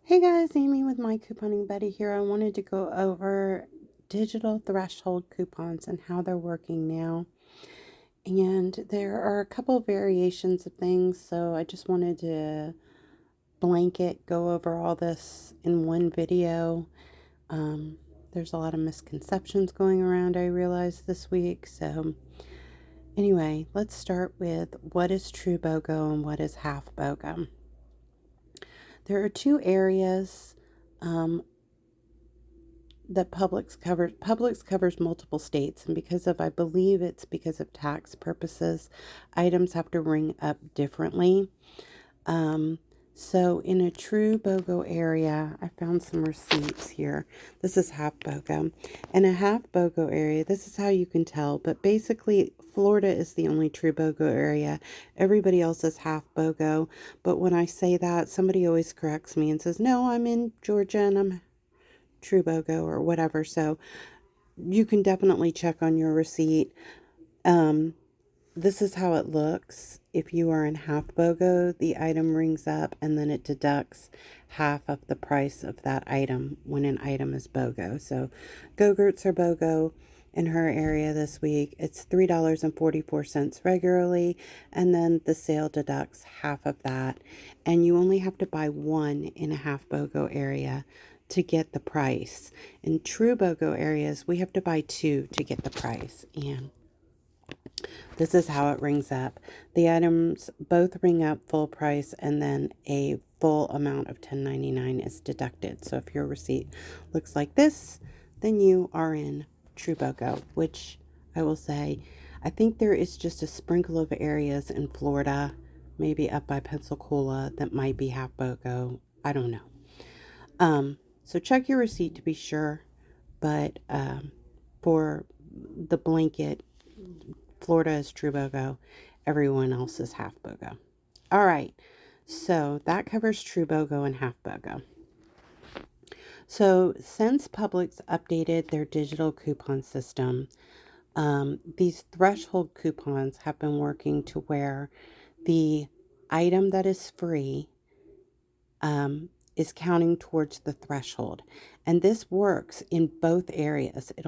Hey guys, Amy with My Couponing Buddy here. I wanted to go over digital threshold coupons and how they're working now. And there are a couple of variations of things, so I just wanted to blanket go over all this in one video. There's a lot of misconceptions going around, I realized this week. So anyway, let's start with what is true BOGO and what is half BOGO. There are two areas that Publix covers. Publix covers multiple states, and I believe it's because of tax purposes, items have to ring up differently. So in a true BOGO area, I found some receipts here. This is half BOGO. In a half BOGO area, this is how you can tell, but basically Florida is the only true BOGO area. Everybody else is half BOGO. But when I say that, somebody always corrects me and says, no, I'm in Georgia and I'm true BOGO or whatever. So you can definitely check on your receipt. This is how it looks. If you are in half BOGO, the item rings up and then it deducts half of the price of that item when an item is BOGO. So Go-Gurts are BOGO in her area this week. It's $3.44 regularly, and then the sale deducts half of that. And you only have to buy one in a half BOGO area to get the price. In true BOGO areas, we have to buy two to get the price. And this is how it rings up. The items both ring up full price, and then a full amount of $10.99 is deducted. So if your receipt looks like this, then you are in true BOGO, which I will say, I think there is just a sprinkle of areas in Florida, maybe up by Pensacola, that might be half BOGO. I don't know. So check your receipt to be sure, but for the blanket, Florida is true BOGO. Everyone else is half BOGO. All right. So that covers true BOGO and half BOGO. So since Publix updated their digital coupon system, these threshold coupons have been working to where the item that is free is counting towards the threshold. And this works in both areas. It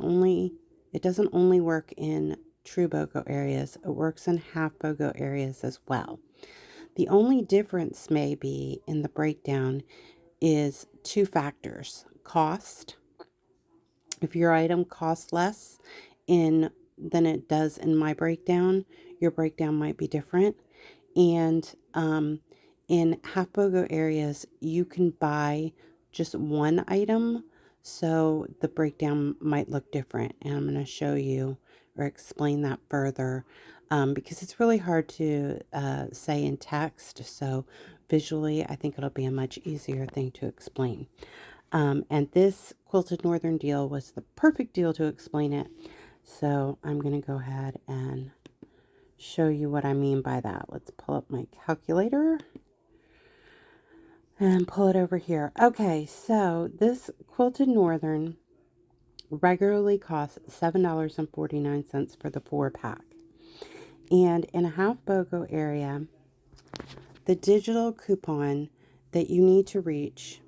doesn't only work in true BOGO areas, it works in half BOGO areas as well. The only difference may be in the breakdown is two factors. Cost. If your item costs less than it does in my breakdown, your breakdown might be different. And in half BOGO areas, you can buy just one item, so the breakdown might look different. And I'm going to show you or explain that further because it's really hard to say in text. So visually, I think it'll be a much easier thing to explain. And this Quilted Northern deal was the perfect deal to explain it. So I'm going to go ahead and show you what I mean by that. Let's pull up my calculator and pull it over here. Okay, so this Quilted Northern regularly costs $7.49 for the 4-pack. And in a half BOGO area, the digital coupon that you need to reach,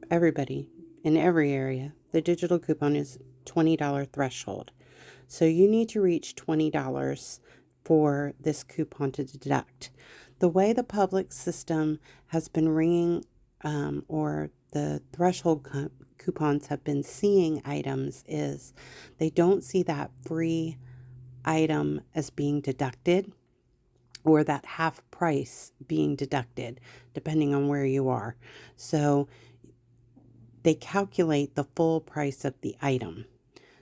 everybody in every area, the digital coupon is $20 threshold. So you need to reach $20 for this coupon to deduct. The way the Publix system has been ringing, or the threshold coupons have been seeing items, is they don't see that free item as being deducted, or that half price being deducted, depending on where you are. So they calculate the full price of the item.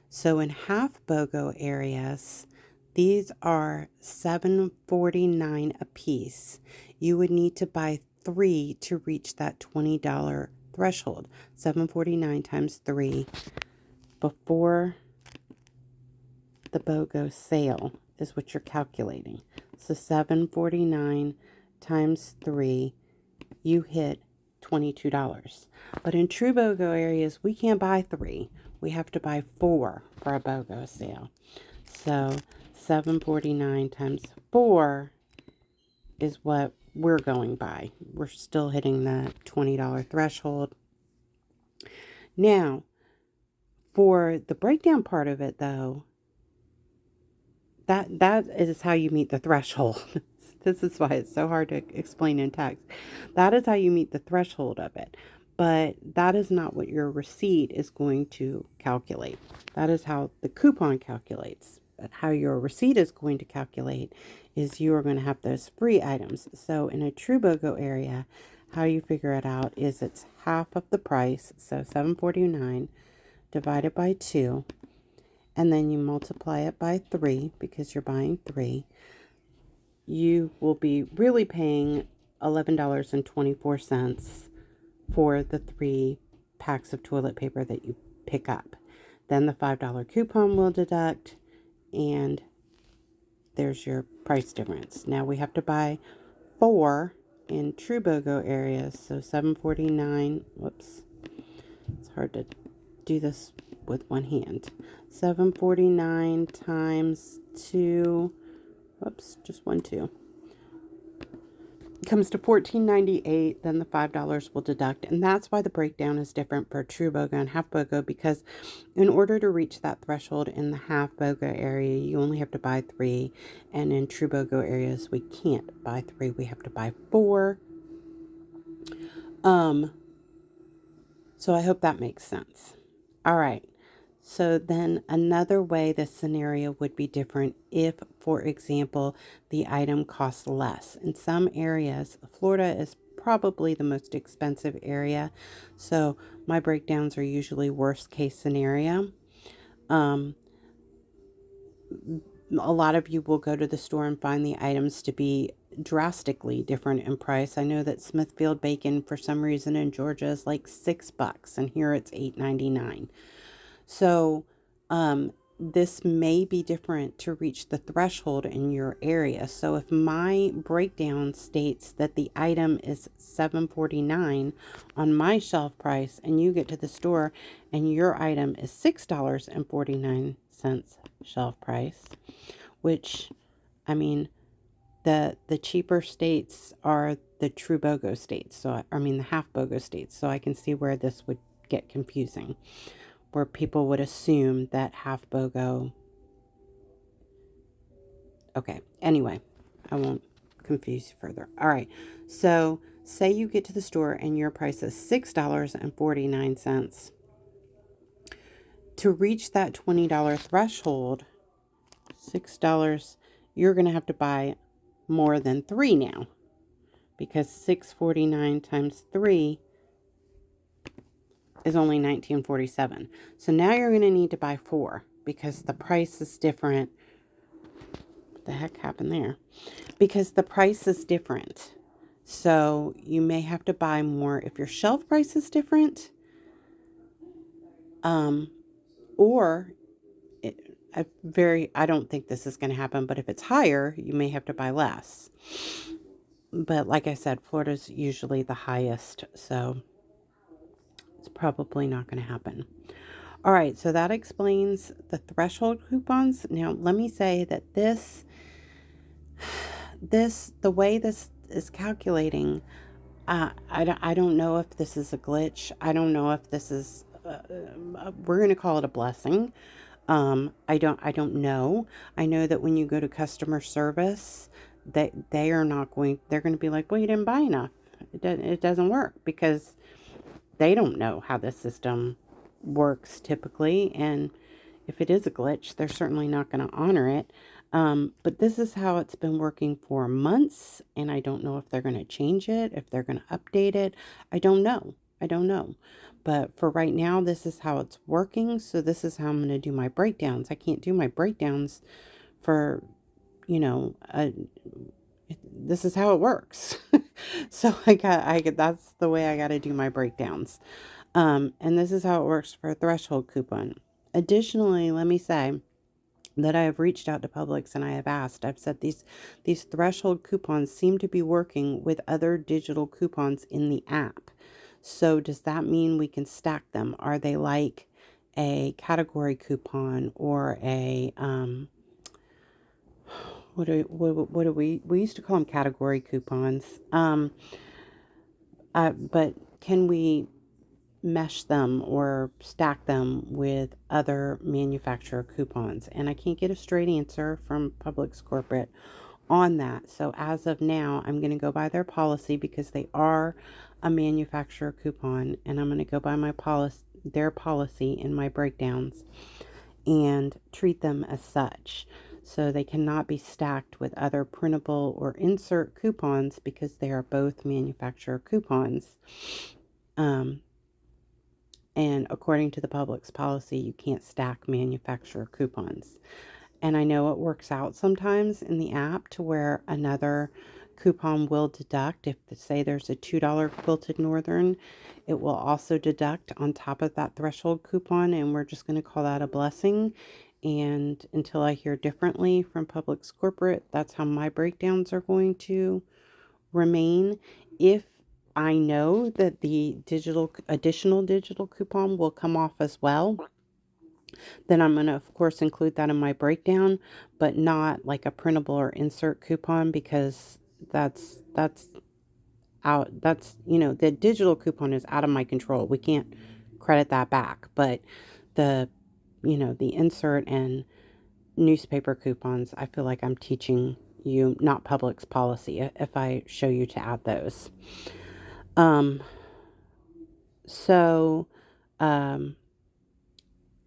So in half BOGO areas, these are $7.49 a piece. You would need to buy 3 to reach that $20 threshold. $7.49 times 3 before the BOGO sale is what you're calculating. So $7.49 times 3, you hit $22. But in true BOGO areas, we can't buy 3. We have to buy 4 for a BOGO sale. So $7.49 times 4 is what we're going by. We're still hitting the $20 threshold. Now, for the breakdown part of it, though, that is how you meet the threshold. This is why it's so hard to explain in text. That is how you meet the threshold of it. But that is not what your receipt is going to calculate. That is how the coupon calculates. But how your receipt is going to calculate is you are going to have those free items. So in a true BOGO area, how you figure it out is it's half of the price, so $7.49 divided by 2, and then you multiply it by 3 because you're buying 3. You will be really paying $11.24 for the 3 packs of toilet paper that you pick up. Then the $5 coupon will deduct, and there's your price difference. Now we have to buy 4 in true BOGO areas, so $7.49. Whoops, it's hard to do this with one hand. $7.49 times 2. Whoops, just 1 2. Comes to $14.98. Then the $5 will deduct, and that's why the breakdown is different for true BOGO and half BOGO, because in order to reach that threshold in the half BOGO area, you only have to buy 3, and in true BOGO areas we can't buy 3, we have to buy 4. So I hope that makes sense. All right. So then another way this scenario would be different if, for example, the item costs less. In some areas, Florida is probably the most expensive area. So my breakdowns are usually worst case scenario. A lot of you will go to the store and find the items to be drastically different in price. I know that Smithfield bacon, for some reason in Georgia, is like $6, and here it's $8.99. So this may be different to reach the threshold in your area. So if my breakdown states that the item is $7.49 on my shelf price, and you get to the store and your item is $6.49 shelf price, which, I mean, the cheaper states are the true BOGO states. So I mean the half BOGO states. So I can see where this would get confusing, where people would assume that half BOGO. Okay, anyway, I won't confuse you further. All right, so say you get to the store and your price is $6.49. To reach that $20 threshold, $6, you're going to have to buy more than 3 now, because $6.49 times 3 is only $19.47. So now you're going to need to buy 4 because the price is different. What the heck happened there? Because the price is different. So you may have to buy more if your shelf price is different. Or I don't think this is going to happen, but if it's higher, you may have to buy less. But like I said, Florida's usually the highest, so it's probably not going to happen. All right, so that explains the threshold coupons. Now, let me say that the way this is calculating, I don't know if this is a glitch. I don't know if this is, we're going to call it a blessing. I don't know. I know that when you go to customer service, they're going to be like, well, you didn't buy enough. It doesn't work, because they don't know how the system works typically, and if it is a glitch, they're certainly not going to honor it. But this is how it's been working for months, and I don't know if they're going to change it, if they're going to update it. I don't know. But for right now, this is how it's working. So this is how I'm going to do my breakdowns. I can't do my breakdowns for, this is how it works. So that's the way I got to do my breakdowns. And this is how it works for a threshold coupon. Additionally, let me say that I have reached out to Publix and I have asked. I've said these threshold coupons seem to be working with other digital coupons in the app. So does that mean we can stack them? Are they like a category coupon or a what do we used to call them category coupons. But can we mesh them or stack them with other manufacturer coupons? And I can't get a straight answer from Publix corporate on that. So as of now, I'm going to go by their policy because they are a manufacturer coupon, and I'm going to go by their policy in my breakdowns and treat them as such. So they cannot be stacked with other printable or insert coupons because they are both manufacturer coupons. And according to the Publix policy, you can't stack manufacturer coupons. And I know it works out sometimes in the app to where another coupon will deduct. If, say, there's a $2 quilted northern, it will also deduct on top of that threshold coupon, and we're just going to call that a blessing. And until I hear differently from Publix corporate, that's how my breakdowns are going to remain. If I know that the additional digital coupon will come off as well, then I'm going to, of course, include that in my breakdown, but not like a printable or insert coupon, because that's out. That's, the digital coupon is out of my control. We can't credit that back. But the, the insert and newspaper coupons, I feel like I'm teaching you not Publix policy if I show you to add those. So,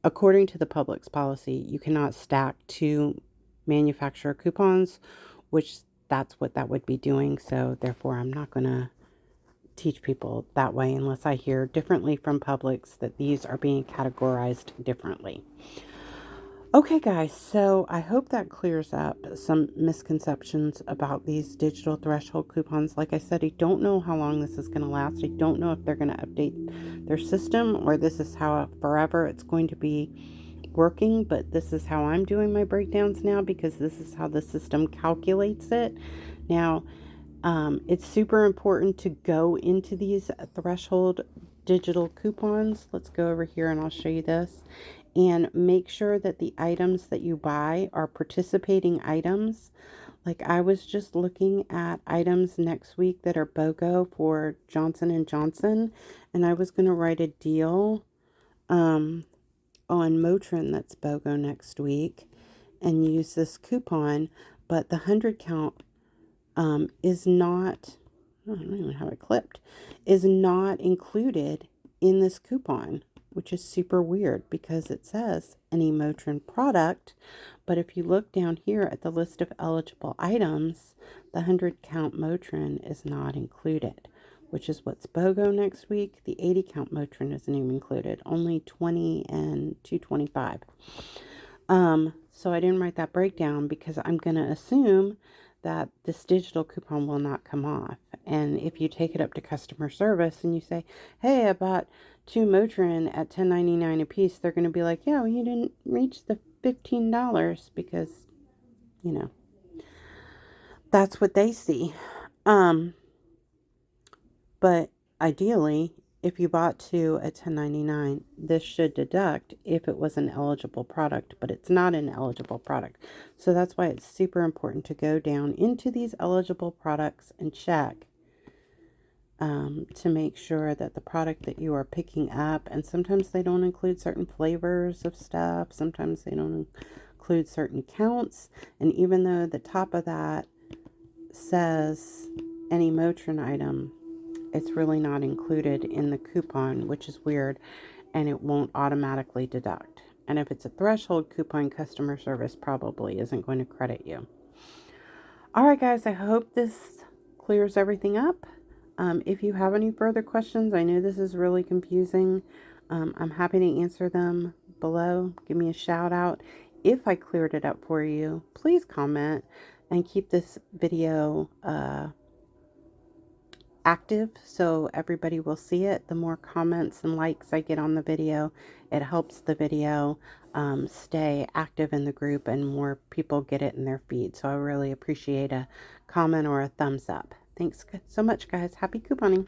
according to the Publix policy, you cannot stack two manufacturer coupons, which that's what that would be doing. So therefore, I'm not going to teach people that way unless I hear differently from Publix that these are being categorized differently. Okay, guys, so I hope that clears up some misconceptions about these digital threshold coupons. Like I said, I don't know how long this is going to last. I don't know if they're going to update their system or this is how forever it's going to be working, but this is how I'm doing my breakdowns now because this is how the system calculates it. Now, it's super important to go into these threshold digital coupons. Let's go over here and I'll show you this. And make sure that the items that you buy are participating items. Like I was just looking at items next week that are BOGO for Johnson & Johnson. And I was going to write a deal on Motrin that's BOGO next week and use this coupon. But the 100 count is not, I don't even have it clipped, is not included in this coupon, which is super weird because it says any Motrin product. But if you look down here at the list of eligible items, the 100 count Motrin is not included, which is what's BOGO next week. The 80 count Motrin isn't even included, only 20 and 225. So I didn't write that breakdown because I'm going to assume that this digital coupon will not come off. And if you take it up to customer service and you say, hey, I bought 2 Motrin at $10.99 a piece, they're going to be like, yeah, well, you didn't reach the $15 because, that's what they see. But ideally, if you bought 2 at $10.99, this should deduct if it was an eligible product, but it's not an eligible product. So that's why it's super important to go down into these eligible products and check to make sure that the product that you are picking up, and sometimes they don't include certain flavors of stuff, sometimes they don't include certain counts, and even though the top of that says any Motrin item, it's really not included in the coupon, which is weird, and it won't automatically deduct. And if it's a threshold coupon, customer service probably isn't going to credit you. All right, guys, I hope this clears everything up. If you have any further questions, I know this is really confusing. I'm happy to answer them below. Give me a shout out. If I cleared it up for you, please comment and keep this video active so everybody will see it. The more comments and likes I get on the video, it helps the video stay active in the group and more people get it in their feed. So I really appreciate a comment or a thumbs up. Thanks so much, guys. Happy couponing.